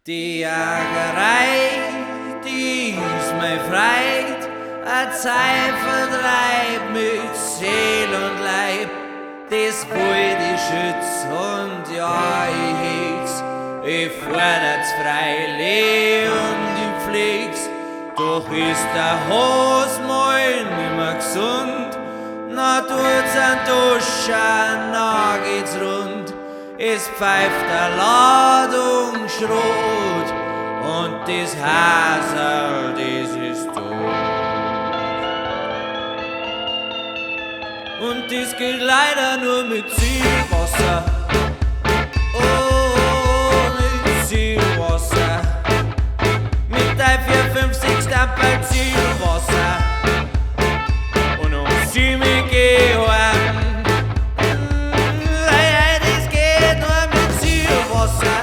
Die Jagerei, die ist mein Freund, ein Zeitvertreib mit Seel und Leib. Das wollt ich schütz und ja, ich heg's. Ich fordert's freilich und ich pfleg's. Doch ist der Hos mal nimmer gesund. Na tut's an Duschen, na geht's rund. Es pfeift der Ladung Schrot und das Haserl, das ist tot. Und das geht leider nur mit Zielwasser. Oh, mit Zielwasser. Mit der 4, 5, 6 Stapel Zielwasser. Und um 7 geh heim. Das geht nur mit Zielwasser.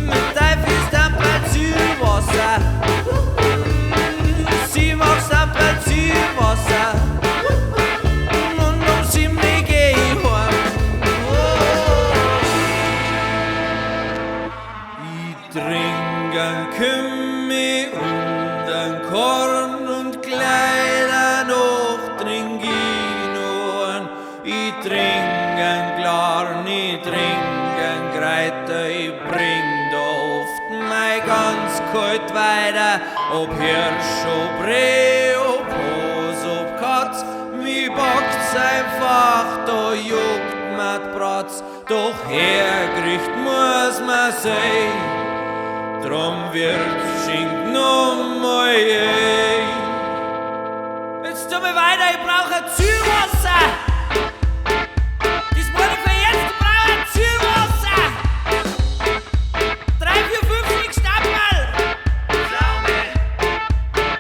Mit der 4 Stapel Zielwasser. 7, 8 Stapel Zielwasser. Trinken Kümme und ein Korn und Kleider noch trink ich noch ein. Ich trinken Glarn, ich trinken Greiter, ich bring da oft mein ganz kalt weiter. Ob Hirsch, ob Reh, ob Hos, ob Katz, mich bockt's einfach, da juckt mir Bratz. Doch hergericht muss man sein. Drum wird's schinken mal je. Jetzt tu mir weiter, ich brauch ein Zielwasser. Das wollte ich für jetzt, ich brauch ein Zielwasser. 3, 4, 5, 6 Stapel.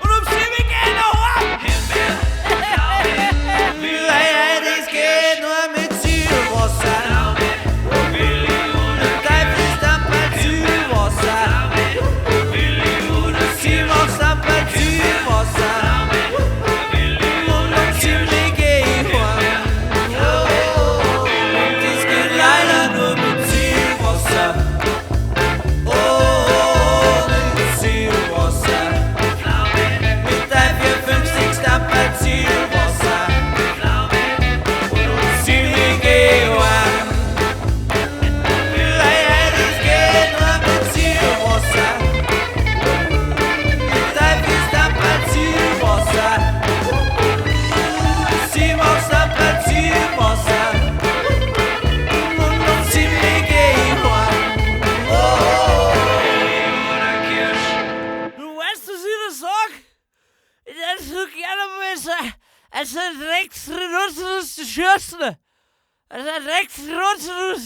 Und um 7 gehen noch heim. Das geht nur mit Zielwasser. 3, 4 Stapel Zielwasser. Es ist ein Drecksrhinoceros zu schürzen. Es ist ein Drecksrhinoceros.